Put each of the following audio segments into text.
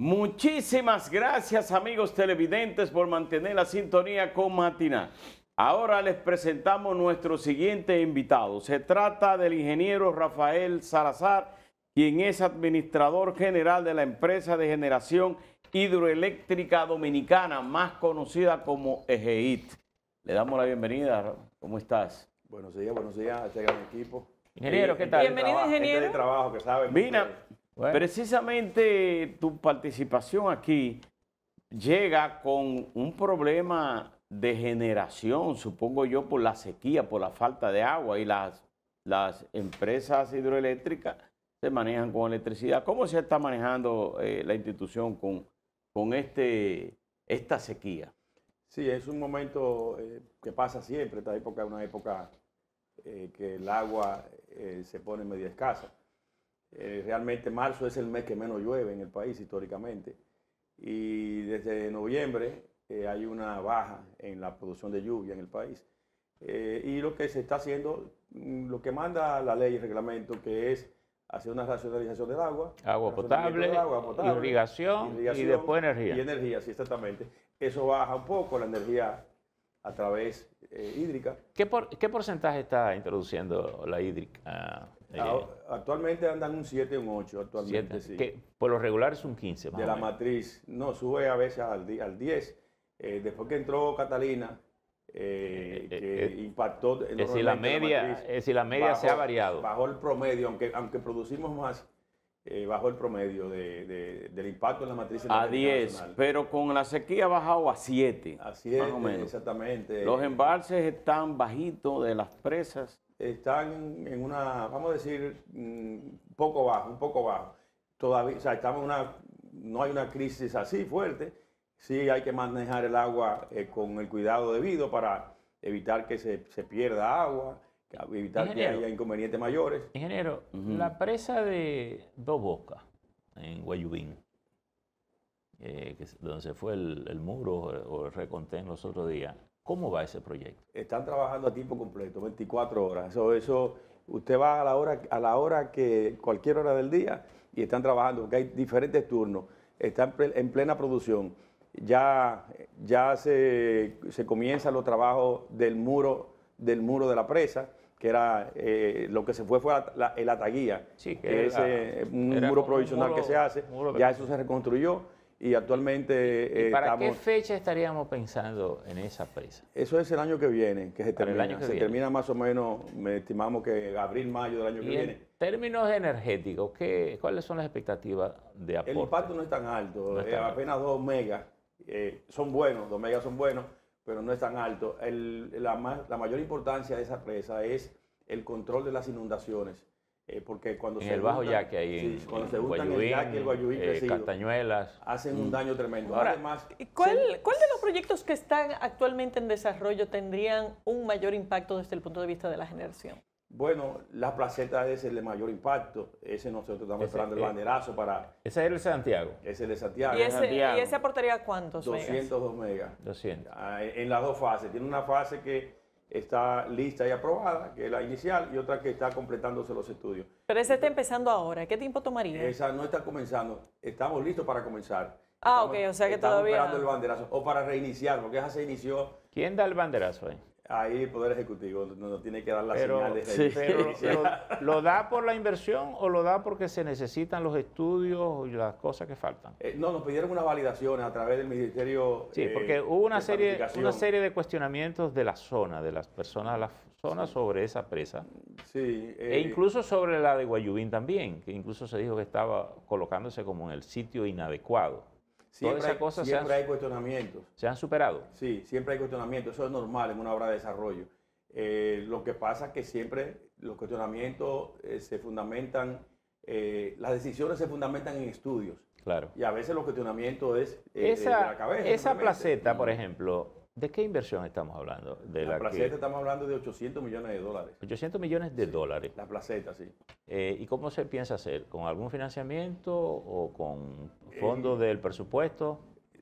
Muchísimas gracias, amigos televidentes, por mantener la sintonía con Matinal. Ahora les presentamos nuestro siguiente invitado. Se trata del ingeniero Rafael Salazar, quien es administrador general de la empresa de generación hidroeléctrica dominicana, más conocida como EGEIT. Le damos la bienvenida. ¿Cómo estás? Buenos días a este gran equipo. Ingeniero, ¿qué tal? Bienvenido, ingeniero. Gente de trabajo que sabe. Mira, precisamente tu participación aquí llega con un problema de generación, supongo yo, por la sequía, por la falta de agua, y las empresas hidroeléctricas se manejan con electricidad. ¿Cómo se está manejando la institución con esta sequía? Sí, es un momento que pasa siempre. Esta época es una época que el agua se pone media escasa. Realmente marzo es el mes que menos llueve en el país históricamente. Y desde noviembre hay una baja en la producción de lluvia en el país. Y lo que se está haciendo, lo que manda la ley y el reglamento, que es hacer una racionalización del agua. Agua potable, irrigación y después energía. Y energía, sí, exactamente. Eso baja un poco la energía a través hídrica. ¿Qué porcentaje está introduciendo la hídrica? Actualmente andan un 7 un 8, actualmente 7, sí. que por lo regular es un 15 más de o la menos. matriz, no, sube a veces al 10. Después que entró Catalina, que impactó Es decir, la media se ha variado. Bajó el promedio, aunque producimos más, bajó el promedio del impacto en la matriz A energética 10, nacional. pero con la sequía ha bajado a 7. A 7, más o menos. exactamente. Los embalses están bajitos de las presas. Están en una, vamos a decir, un poco bajo. Todavía, o sea, no hay una crisis así fuerte. Sí hay que manejar el agua con el cuidado debido para evitar que se pierda agua, evitar que haya inconvenientes mayores. Ingeniero, la presa de Dos Bocas, en Guayubín, donde se fue el muro o el recontén los otros días, ¿cómo va ese proyecto? Están trabajando a tiempo completo, 24 horas. Eso usted va a la hora que cualquier hora del día y están trabajando, porque hay diferentes turnos. Están en plena producción. Ya se comienzan los trabajos del muro de la presa, que era lo que se fue el ataguía, Sí, que es un muro provisional que se hace. Ya eso se reconstruyó. Y actualmente ¿Para qué fecha estaríamos pensando en esa presa? Eso es el año que viene, que se Para el termina. año que Se viene. termina más o menos, estimamos que abril, mayo del año que Y viene. en términos energéticos, ¿cuáles son las expectativas de aporte? El impacto no es tan alto, No es tan apenas 2 megas. Son buenos, 2 megas son buenos, pero no es tan alto. La mayor importancia de esa presa es el control de las inundaciones. Porque cuando En se el Bajo juntan- Yaque, ahí sí, cuando se en juntan el Guayubín, Yaque y el Guayubín crecido, Castañuelas. hacen un daño tremendo. Ahora, Además, ¿Cuál de los proyectos que están actualmente en desarrollo tendrían un mayor impacto desde el punto de vista de la generación? bueno, la placeta es el de mayor impacto. Ese nosotros estamos esperando el banderazo para Ese es el Santiago, ese de Santiago. ¿Y ese Santiago. aportaría cuántos megas? 202 megas. 200. En las dos fases. Tiene una fase que está lista y aprobada, que es la inicial, y otra que está completándose los estudios. Pero ese está empezando ahora. ¿Qué tiempo tomaría? Esa no está comenzando. Estamos listos para comenzar. Ah, ok, o sea que estamos todavía- esperando el banderazo. O para reiniciar, porque esa se inició ¿Quién da el banderazo ahí? ahí el Poder Ejecutivo. Nos tiene que dar la Pero, señal de sí. pero ¿lo da por la inversión o lo da porque se necesitan los estudios y las cosas que faltan? No, nos pidieron unas validaciones a través del Ministerio. Sí, porque hubo una de Planificación. serie de cuestionamientos de la zona, de las personas de la zona sobre esa presa. Sí, E incluso sobre la de Guayubín también, que incluso se dijo que estaba colocándose como en el sitio inadecuado. Todas esas cosas siempre hay cuestionamientos. se han superado. Sí, siempre hay cuestionamientos. Eso es normal en una obra de desarrollo. Lo que pasa es que siempre los cuestionamientos se fundamentan, las decisiones se fundamentan en estudios. Claro. Y a veces los cuestionamientos es de la cabeza. Esa simplemente. placeta, por ejemplo, ¿de qué inversión estamos hablando? De La que- placeta estamos hablando de 800 millones de dólares. 800 millones de dólares. La placeta, sí. ¿Y cómo se piensa hacer? ¿Con algún financiamiento o con fondos del presupuesto?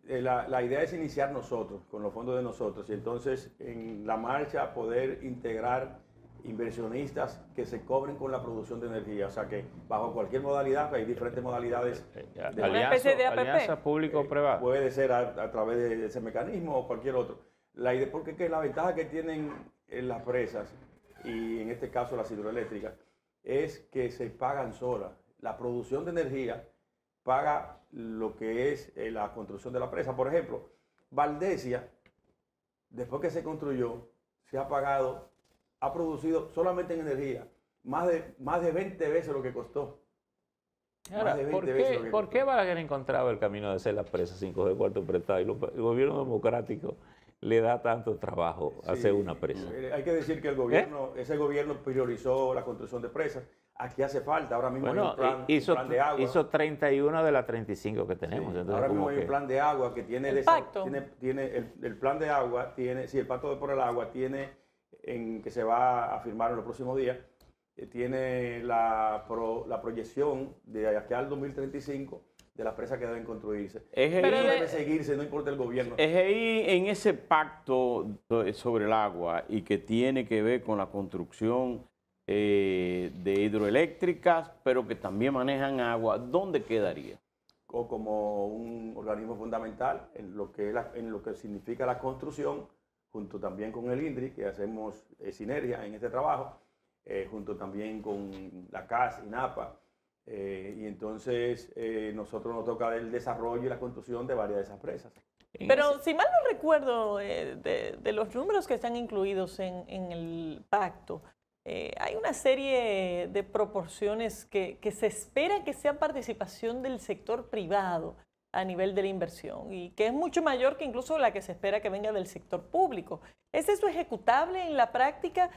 La idea es iniciar nosotros, con los fondos de nosotros, y entonces en la marcha poder integrar inversionistas que se cobren con la producción de energía. O sea que bajo cualquier modalidad, hay diferentes modalidades. Una especie de APP. Alianza público-privada. Puede ser a través de ese mecanismo o cualquier otro. Porque la ventaja que tienen las presas, y en este caso las hidroeléctricas, es que se pagan solas. La producción de energía paga lo que es la construcción de la presa. Por ejemplo, Valdesia, después que se construyó, se ha pagado, ha producido solamente en energía más de 20 veces lo que costó. Ahora, ¿por qué Balaguer encontraba el camino de hacer las presas sin coger cuarto prestado y el gobierno democrático le da tanto trabajo hacer una presa? Hay que decir que ese gobierno priorizó la construcción de presas. Aquí hace falta, ahora mismo hay un plan de agua. Hizo 31 de las 35 que tenemos. Sí, entonces, ahora mismo hay un plan de agua que tiene... El pacto. El plan de agua tiene, el pacto por el agua tiene, que se va a firmar en los próximos días, tiene la proyección de aquí al 2035 de las presas que deben construirse. Pero debe seguirse, no importa el gobierno. EGI, en ese pacto sobre el agua y que tiene que ver con la construcción de hidroeléctricas, pero que también manejan agua, ¿dónde quedaría? O como un organismo fundamental en lo que significa la construcción, junto también con el INDRI, que hacemos sinergia en este trabajo, junto también con la CAS, INAPA, y entonces nosotros nos toca el desarrollo y la construcción de varias de esas presas. Pero si mal no recuerdo, de los números que están incluidos en el pacto, hay una serie de proporciones que se espera que sean participación del sector privado a nivel de la inversión y que es mucho mayor que incluso la que se espera que venga del sector público. ¿Es eso ejecutable en la práctica?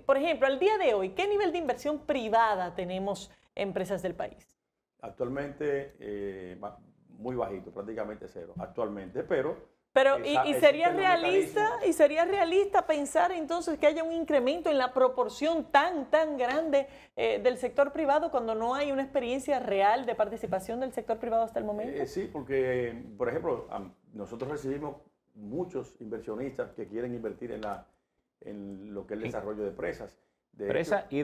Por ejemplo, al día de hoy, ¿qué nivel de inversión privada tenemos en empresas del país? Actualmente muy bajito, prácticamente cero, actualmente, pero sería realista pensar entonces que haya un incremento en la proporción tan grande del sector privado cuando no hay una experiencia real de participación del sector privado hasta el momento. Sí, porque, por ejemplo, nosotros recibimos muchos inversionistas que quieren invertir en lo que es el desarrollo de presas. Presas de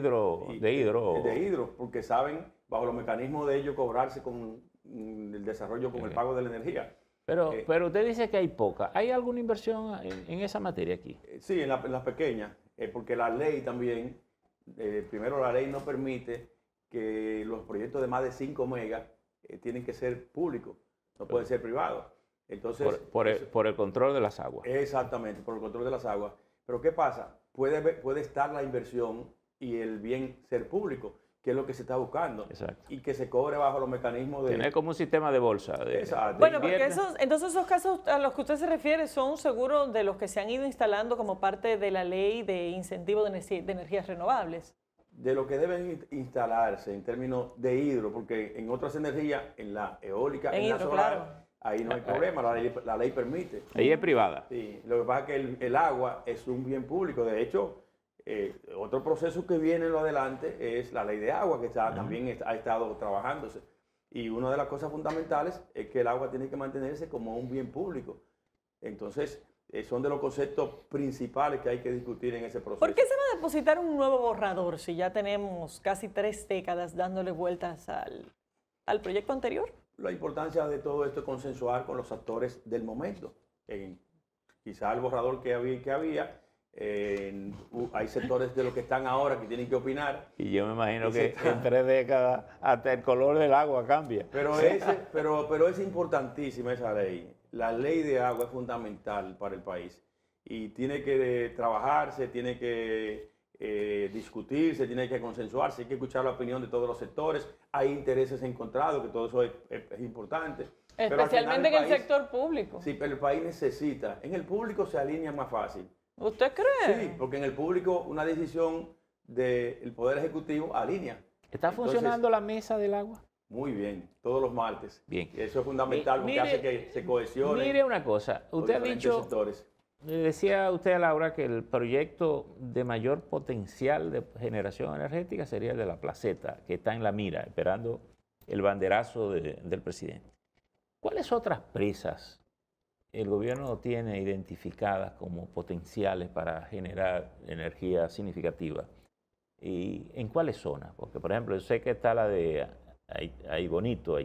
hidro. Porque saben, bajo los mecanismos de ellos, cobrarse con el desarrollo, con el pago de la energía. Pero usted dice que hay poca. ¿Hay alguna inversión en esa materia aquí? Sí, en las pequeñas, porque la ley también, primero la ley no permite que los proyectos de más de 5 megas tienen que ser públicos, no pueden ser privados. Entonces, por el control de las aguas. Exactamente, por el control de las aguas. Pero ¿qué pasa? Puede estar la inversión y el bien ser público, que es lo que se está buscando. Exacto. Y que se cobre bajo los mecanismos de... Tener como un sistema de bolsa. Exacto. Bueno, porque entonces esos casos a los que usted se refiere son seguros de los que se han ido instalando como parte de la ley de incentivo de energías renovables. De lo que deben instalarse en términos de hidro, porque en otras energías, en la eólica, en la solar, claro, ahí no hay problema, la ley permite. Ahí es privada. Sí, lo que pasa es que el agua es un bien público. De hecho, otro proceso que viene en lo adelante es la ley de agua, que también ha estado trabajándose. Y una de las cosas fundamentales es que el agua tiene que mantenerse como un bien público. Entonces, son de los conceptos principales que hay que discutir en ese proceso. ¿Por qué se va a depositar un nuevo borrador si ya tenemos casi 3 décadas dándole vueltas al proyecto anterior? La importancia de todo esto es consensuar con los actores del momento. Quizá el borrador que había hay sectores de los que están ahora que tienen que opinar. Y yo me imagino que en 3 décadas hasta el color del agua cambia. Pero es importantísima esa ley. La ley de agua es fundamental para el país y tiene que trabajarse, tiene que discutirse, tiene que consensuarse, hay que escuchar la opinión de todos los sectores. Hay intereses encontrados, que todo eso es importante. Especialmente en el sector público. Sí, pero el país necesita. En el público se alinea más fácil. ¿Usted cree? Sí, porque en el público una decisión del Poder Ejecutivo alinea. ¿Está funcionando la mesa del agua? Muy bien, todos los martes. Bien. Eso es fundamental porque hace que se cohesione. Mire una cosa, usted ha dicho, sectores. Decía usted a Laura que el proyecto de mayor potencial de generación energética sería el de la Placeta, que está en la mira, esperando el banderazo del presidente. ¿Cuáles otras presas el gobierno tiene identificadas como potenciales para generar energía significativa. ¿Y en cuáles zonas? Porque, por ejemplo, yo sé que está la de Haití Bonito,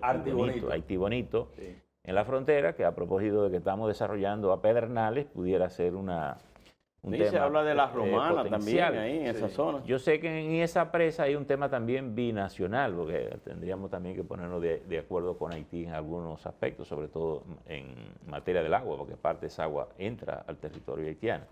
sí, en la frontera, que a propósito de que estamos desarrollando a Pedernales, pudiera ser un tema. Se habla de la Romana también ahí en esa zona. Yo sé que en esa presa hay un tema también binacional, porque tendríamos también que ponernos de acuerdo con Haití en algunos aspectos, sobre todo en materia del agua, porque parte de esa agua entra al territorio haitiano.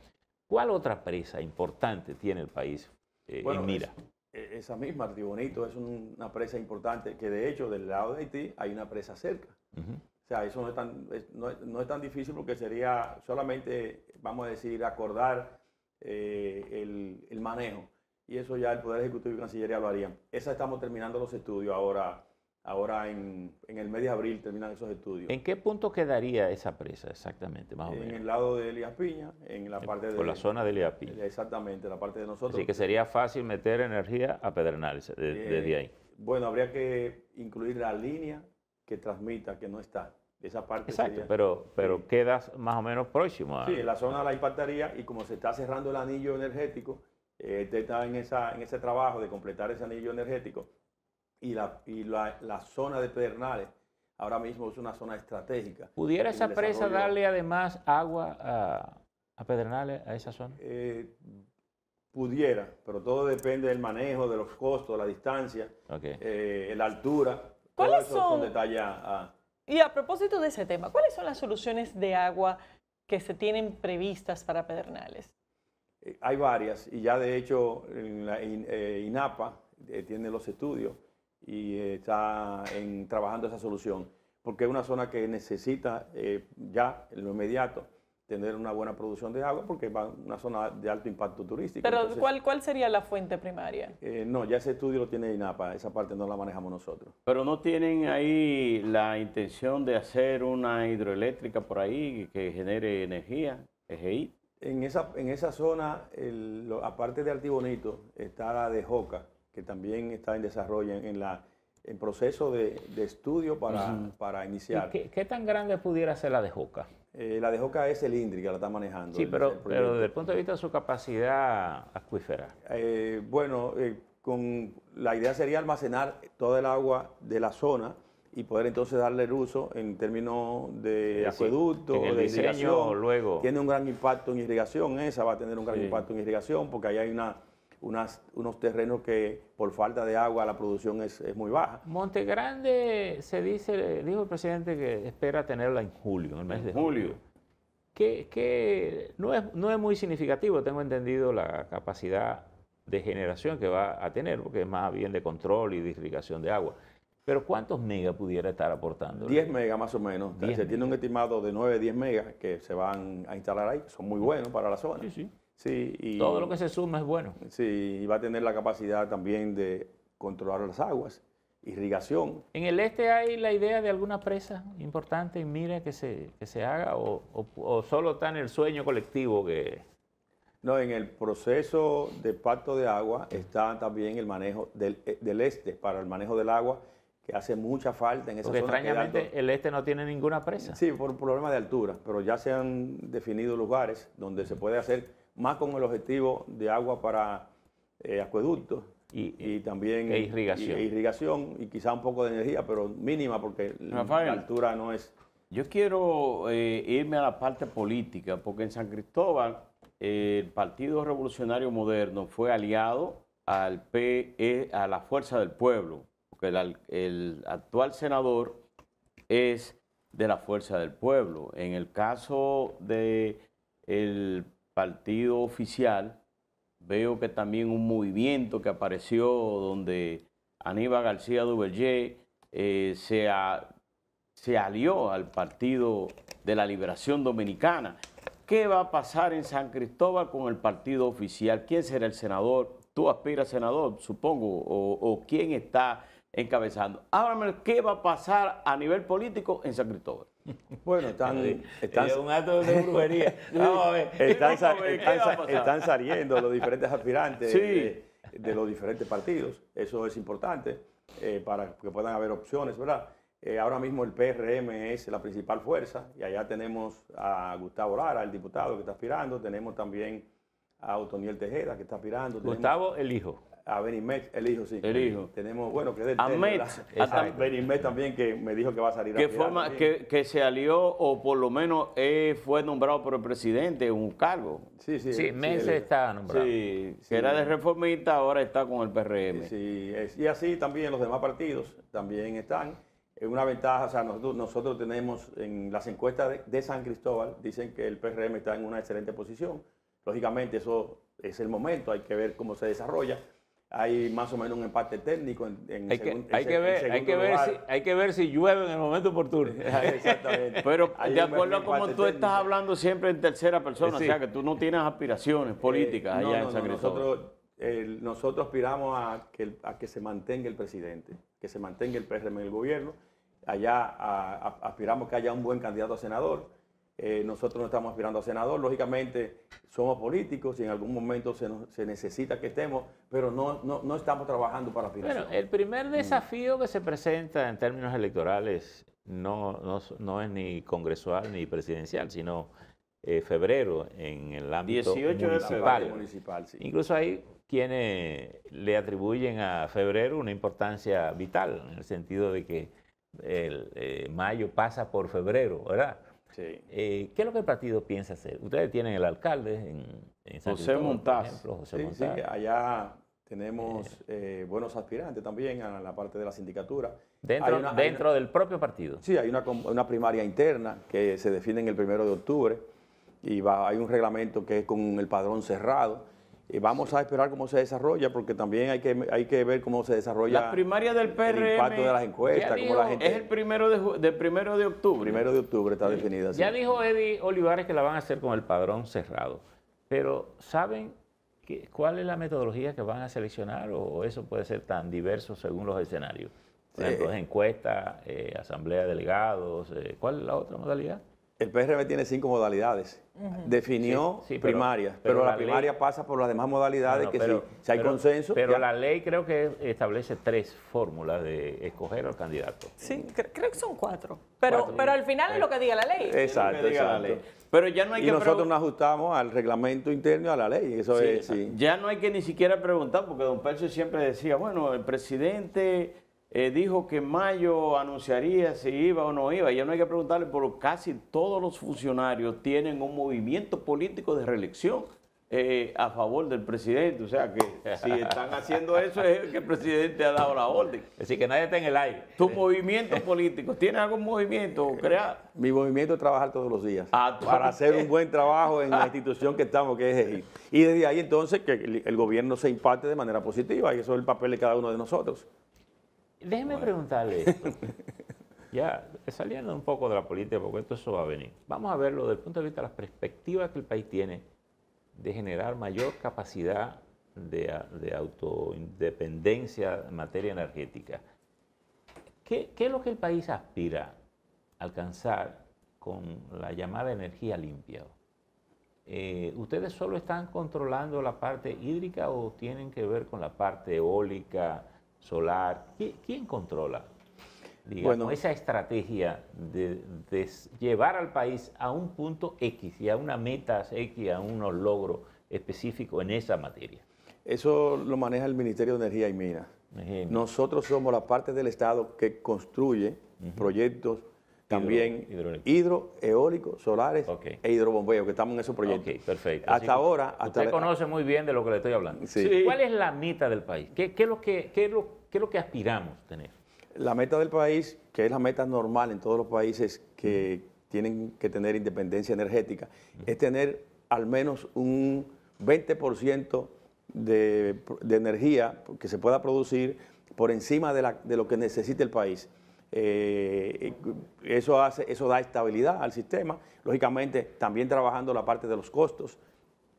¿Cuál otra presa importante tiene el país en mira? Esa misma, Haití Bonito, es una presa importante que de hecho del lado de Haití hay una presa cerca. O sea, eso no es tan difícil porque sería solamente, vamos a decir, acordar el manejo. Y eso ya el Poder Ejecutivo y Cancillería lo harían. Esa estamos terminando los estudios ahora en el mes de abril terminan esos estudios. ¿En qué punto quedaría esa presa exactamente, más o menos? En el lado de Elías Piña, en la parte de... Por la zona de Elías Piña. Exactamente, la parte de nosotros. Así que sería fácil meter energía a Pedernales desde ahí. Bueno, habría que incluir la línea que transmita, que no está. Esa parte exacto, sería, pero quedas más o menos próximo a... Sí, la zona la impactaría y como se está cerrando el anillo energético, usted está en ese trabajo de completar ese anillo energético y la zona de Pedernales ahora mismo es una zona estratégica. ¿Pudiera esa presa darle además agua a Pedernales, a esa zona? Pudiera, pero todo depende del manejo, de los costos, la distancia, la altura. ¿Cuáles son detalles Y a propósito de ese tema, ¿cuáles son las soluciones de agua que se tienen previstas para Pedernales? Hay varias y ya de hecho INAPA tiene los estudios y está trabajando esa solución, porque es una zona que necesita ya en lo inmediato tener una buena producción de agua porque va a una zona de alto impacto turístico. Pero entonces, ¿cuál sería la fuente primaria? No, ya ese estudio lo tiene INAPA, esa parte no la manejamos nosotros. Pero ¿no tienen ahí la intención de hacer una hidroeléctrica por ahí que genere energía, EGI? En esa zona, aparte de Haití Bonito, está la de Joca, que también está en desarrollo, en proceso de estudio para iniciar. ¿Qué tan grande pudiera ser la de Joca? La de Joca es el INDRI que la está manejando. Sí, pero desde el punto de vista de su capacidad acuífera. La idea sería almacenar toda el agua de la zona y poder entonces darle el uso en términos de acueducto, de irrigación. Luego. Tiene un gran impacto en irrigación, esa va a tener un gran impacto en irrigación porque ahí hay unos terrenos que por falta de agua la producción es muy baja. Monte Grande dijo el presidente que espera tenerla en julio, en el mes de julio. Que no es muy significativo, tengo entendido, la capacidad de generación que va a tener, porque es más bien de control y de irrigación de agua. Pero ¿cuántos megas pudiera estar aportando? 10 megas más o menos. Se tiene un estimado de 9, 10 megas que se van a instalar ahí, que son muy buenos para la zona. Sí, y todo lo que se suma es bueno. Sí, y va a tener la capacidad también de controlar las aguas, irrigación. ¿En el este hay la idea de alguna presa importante en mira que se haga o solo está en el sueño colectivo que...? No, en el proceso de pacto de agua está también el manejo del este para el manejo del agua, que hace mucha falta en esa zona. Porque extrañamente el este no tiene ninguna presa. Sí, por un problema de altura, pero ya se han definido lugares donde se puede hacer más con el objetivo de agua para acueductos y también irrigación y quizá un poco de energía, pero mínima porque Rafael, la altura no es... Yo quiero irme a la parte política, porque en San Cristóbal el Partido Revolucionario Moderno fue aliado a la Fuerza del Pueblo, porque el actual senador es de la Fuerza del Pueblo. En el caso del partido oficial, veo que también un movimiento que apareció donde Aníbal García Duvergé se alió al Partido de la Liberación Dominicana. ¿Qué va a pasar en San Cristóbal con el partido oficial? ¿Quién será el senador? Tú aspiras a senador, supongo, o quién está encabezando. Háblame, ¿qué va a pasar a nivel político en San Cristóbal? Bueno, están un acto de brujería. Vamos a ver. Están saliendo los diferentes aspirantes de los diferentes partidos. Eso es importante para que puedan haber opciones, ¿verdad? Ahora mismo el PRM es la principal fuerza y allá tenemos a Gustavo Lara, el diputado que está aspirando. Tenemos también a Otoniel Tejeda que está aspirando. Gustavo, el hijo. A Benimet, el hijo, sí. El hijo. Tenemos, bueno, que es del Ahmed, Benimet también, que me dijo que va a salir a que, aspirar forma, también. que se alió o por lo menos fue nombrado por el presidente en un cargo. Sí, sí. Sí, Meses está nombrado. Sí, Sí. que era de reformista, ahora está con el PRM. Sí, y así también los demás partidos también están. Es una ventaja, o sea, nosotros tenemos en las encuestas de San Cristóbal, dicen que el PRM está en una excelente posición. Lógicamente eso es el momento, hay que ver cómo se desarrolla. Hay más o menos un empate técnico Hay que ver si llueve en el momento oportuno. Exactamente. Pero Hay de un acuerdo a como empate tú estás técnico. hablando siempre en tercera persona, Sí. o sea que tú no tienes aspiraciones políticas No, allá no, en San no, Cristóbal. nosotros aspiramos a que se mantenga el presidente, que se mantenga el PRM en el gobierno. Allá aspiramos que haya un buen candidato a senador. Nosotros no estamos aspirando a senador. Lógicamente somos políticos y en algún momento se necesita que estemos, pero no estamos trabajando para aspiración. Bueno, el primer desafío que se presenta en términos electorales no es ni congresual ni presidencial, sino febrero en el ámbito 18 de municipal. municipal, sí. Incluso hay quienes le atribuyen a febrero una importancia vital, en el sentido de que mayo pasa por febrero, ¿verdad? Sí. ¿Qué es lo que el partido piensa hacer? Ustedes tienen el alcalde en San José Cristóbal, Montaz. por ejemplo, José Sí, Montaz. sí, allá tenemos buenos aspirantes también a la parte de la sindicatura. Dentro del propio partido. Sí, hay una primaria interna que se define en el 1 de octubre y hay un reglamento que es con el padrón cerrado. Y vamos a esperar cómo se desarrolla porque también hay que ver cómo se desarrolla Las primarias del PRM el impacto de las encuestas, ya cómo la dijo, gente... es el primero de octubre. 1 de octubre está definida así. Ya dijo Eddie Olivares que la van a hacer con el padrón cerrado. Pero ¿saben cuál es la metodología que van a seleccionar o eso puede ser tan diverso según los escenarios? Por ejemplo, encuesta, asamblea de delegados, ¿cuál es la otra modalidad? El PRM tiene 5 modalidades. Definió Sí, pero primarias, pero la primaria ley pasa por las demás modalidades si hay consenso. Pero ya. la ley creo que establece 3 fórmulas de escoger al candidato. Sí, creo que son 4. Pero al final es lo que diga la ley. Exacto, Lo que diga la exacto. ley. Pero ya no hay Y que nosotros nos ajustamos al reglamento interno y a la ley. Eso es, sí. Ya no hay que ni siquiera preguntar, porque don Percio siempre decía, bueno, el presidente dijo que en mayo anunciaría si iba o no iba. Ya no hay que preguntarle, pero casi todos los funcionarios tienen un movimiento político de reelección a favor del presidente. O sea que si están haciendo eso es que el presidente ha dado la orden. Es decir, que nadie está en el aire. ¿Tu movimiento político tiene algún movimiento creado? Mi movimiento es trabajar todos los días Ah, para hacer un buen trabajo en la institución que estamos, que es EGI. Y desde ahí entonces que el gobierno se imparte de manera positiva y eso es el papel de cada uno de nosotros. Déjeme preguntarle esto. Ya, saliendo un poco de la política, porque eso va a venir. Vamos a verlo desde el punto de vista de las perspectivas que el país tiene de generar mayor capacidad de autoindependencia en materia energética. ¿Qué es lo que el país aspira a alcanzar con la llamada energía limpia? ¿Ustedes solo están controlando la parte hídrica o tienen que ver con la parte eólica, solar? ¿Quién controla, digamos, esa estrategia de llevar al país a un punto X y a una meta X, a unos logros específicos en esa materia? Eso lo maneja el Ministerio de Energía y Minas. Nosotros somos la parte del Estado que construye proyectos también hidroeólicos, solares e hidrobombeos, que estamos en esos proyectos. Ok, perfecto. Hasta ahora... Usted conoce muy bien de lo que le estoy hablando. Sí. ¿Cuál es la meta del país? ¿Qué es lo que aspiramos a tener? La meta del país, que es la meta normal en todos los países que tienen que tener independencia energética, es tener al menos un 20% de energía que se pueda producir por encima de lo que necesita el país. Eso da estabilidad al sistema, lógicamente también trabajando la parte de los costos.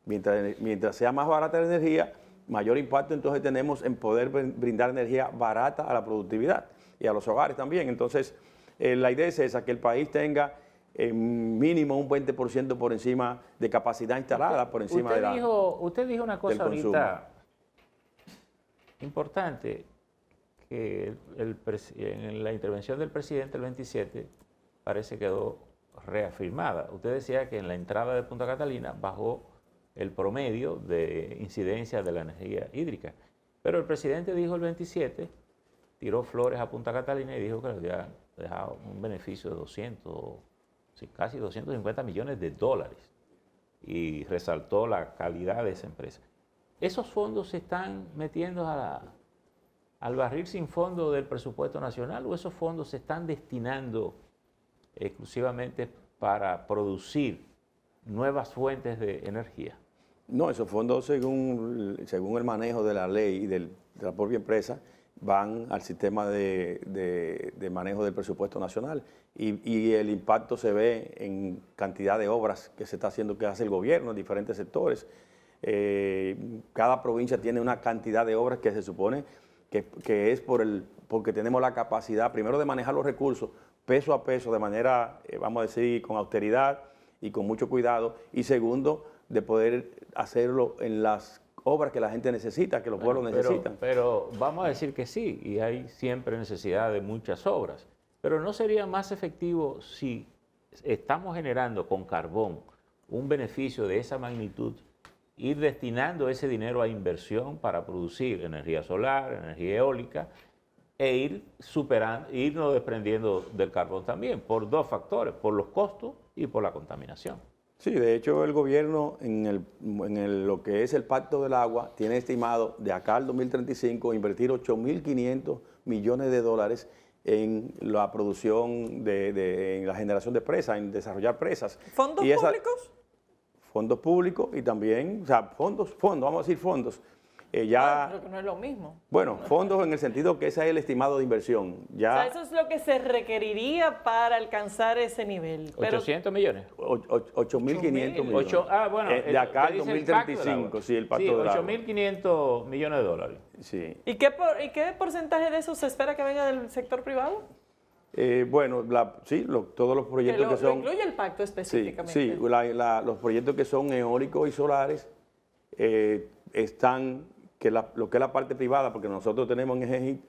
Mientras sea más barata la energía, mayor impacto entonces tenemos en poder brindar energía barata a la productividad y a los hogares también. Entonces, la idea es esa, que el país tenga mínimo un 20% por encima de capacidad instalada, por encima de Usted dijo una cosa ahorita importante, que en la intervención del presidente el 27 parece quedó reafirmada. Usted decía que en la entrada de Punta Catalina bajó el promedio de incidencia de la energía hídrica, pero el presidente dijo el 27, tiró flores a Punta Catalina y dijo que le había dejado un beneficio de 200, sí, casi 250 millones de dólares, y resaltó la calidad de esa empresa. ¿Esos fondos se están metiendo al barril sin fondo del presupuesto nacional o esos fondos se están destinando exclusivamente para producir nuevas fuentes de energía? No, esos fondos, según el manejo de la ley y de la propia empresa, van al sistema de manejo del presupuesto nacional y el impacto se ve en cantidad de obras que se está haciendo, que hace el gobierno en diferentes sectores. Cada provincia tiene una cantidad de obras que se supone que es porque tenemos la capacidad, primero, de manejar los recursos peso a peso, de manera, vamos a decir, con austeridad y con mucho cuidado, y segundo, de poder hacerlo en las obras que la gente necesita, que los pueblos necesitan. Pero vamos a decir que sí, y hay siempre necesidad de muchas obras, pero ¿no sería más efectivo si estamos generando con carbón un beneficio de esa magnitud, ir destinando ese dinero a inversión para producir energía solar, energía eólica, e irnos desprendiendo del carbón también, por dos factores, por los costos y por la contaminación? Sí, de hecho el gobierno lo que es el Pacto del Agua tiene estimado de acá al 2035 invertir 8.500 millones de dólares en la producción, en la generación de presas, en desarrollar presas. ¿Fondos públicos? Fondos públicos y también, o sea, fondos, vamos a decir fondos. Pero que no es lo mismo. Bueno, fondos en el sentido que ese es el estimado de inversión. Ya, o sea, eso es lo que se requeriría para alcanzar ese nivel. Pero, ¿800 millones? 8.500 millones. Bueno, de acá al 2035, sí, el Pacto del Agua. 8.500 millones de dólares. Sí. ¿Y qué porcentaje de eso se espera que venga del sector privado? Bueno, todos los proyectos que son... Lo incluye el pacto específicamente. Sí, los proyectos que son eólicos y solares están, lo que es la parte privada, porque nosotros tenemos en EGEGI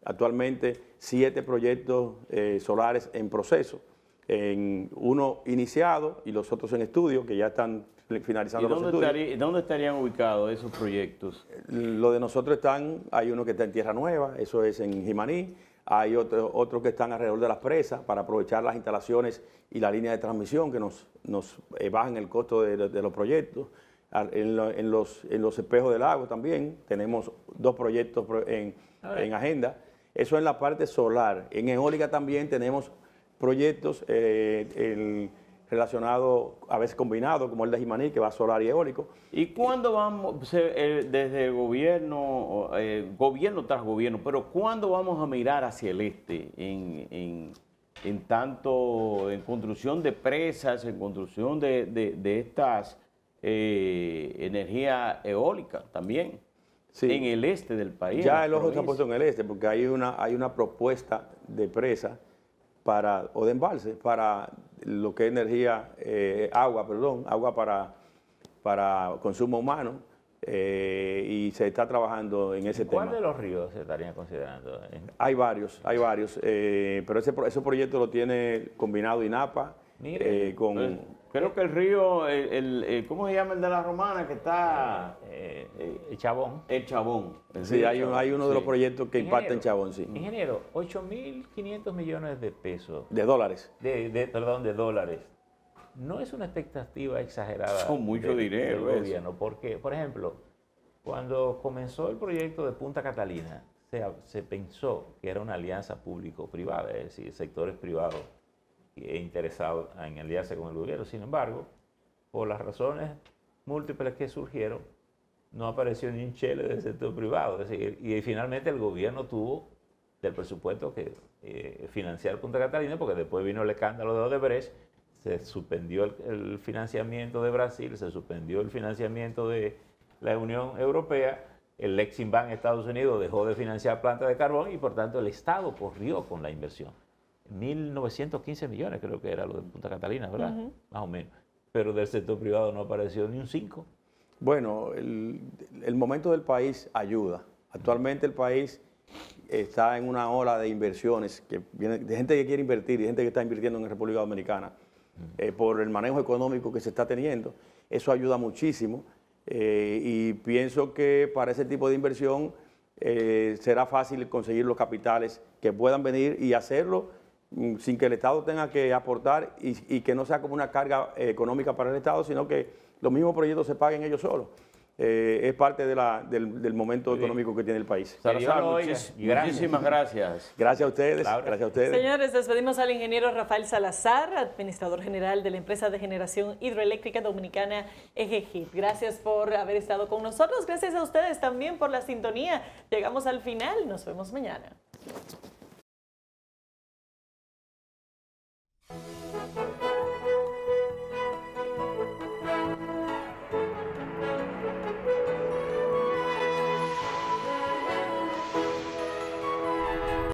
actualmente 7 proyectos solares en proceso, uno iniciado y los otros en estudio, que ya están finalizando los estudios. ¿Dónde estarían ubicados esos proyectos? Lo de nosotros hay uno que está en Tierra Nueva, eso es en Jimaní. Hay otros que están alrededor de las presas para aprovechar las instalaciones y la línea de transmisión que nos bajan el costo de los proyectos. En los espejos del lago también tenemos 2 proyectos en agenda. Eso en la parte solar. En eólica también tenemos proyectos relacionados, a veces combinados, como el de Jimaní, que va solar y eólico. ¿Y cuándo vamos, desde el gobierno, gobierno tras gobierno, pero cuándo vamos a mirar hacia el este en construcción de presas, en construcción de estas energía eólica también, sí, en el este del país? Ya el ojo está puesto en el este, porque hay una propuesta de presa o de embalse para lo que es energía, agua para consumo humano, y se está trabajando en ese tema. ¿Cuál de los ríos se estarían considerando? Hay varios, pero ese proyecto lo tiene combinado INAPA. Creo que el río, ¿cómo se llama el de la Romana que está? El Chabón. El Chabón. Sí, hay uno de los proyectos que impacta en Chabón, sí. Ingeniero, 8.500 millones de pesos. De dólares. Perdón, de dólares. No es una expectativa exagerada. Son mucho dinero del gobierno, porque, por ejemplo, cuando comenzó el proyecto de Punta Catalina, se pensó que era una alianza público-privada, es decir, sectores privados interesados en aliarse con el gobierno. Sin embargo, por las razones múltiples que surgieron, no apareció ni un chele del sector privado. Es decir, y finalmente el gobierno tuvo del presupuesto que financiar Punta Catalina, porque después vino el escándalo de Odebrecht, se suspendió el financiamiento de Brasil, se suspendió el financiamiento de la Unión Europea, el Exim Bank de Estados Unidos dejó de financiar plantas de carbón y por tanto el Estado corrió con la inversión. 1.915 millones creo que era lo de Punta Catalina, ¿verdad? Más o menos. Pero del sector privado no apareció ni un 5. Bueno, el momento del país ayuda. Actualmente el país está en una ola de inversiones, de gente que quiere invertir y gente que está invirtiendo en República Dominicana, por el manejo económico que se está teniendo. Eso ayuda muchísimo y pienso que para ese tipo de inversión será fácil conseguir los capitales que puedan venir y hacerlo sin que el Estado tenga que aportar y que no sea como una carga económica para el Estado, sino que los mismos proyectos se paguen ellos solos. Es parte del momento económico que tiene el país. Salazar, muchísimas gracias. Gracias a ustedes. Gracias a ustedes. Señores, despedimos al ingeniero Rafael Salazar, administrador general de la empresa de generación hidroeléctrica dominicana EGEGIP. Gracias por haber estado con nosotros. Gracias a ustedes también por la sintonía. Llegamos al final. Nos vemos mañana.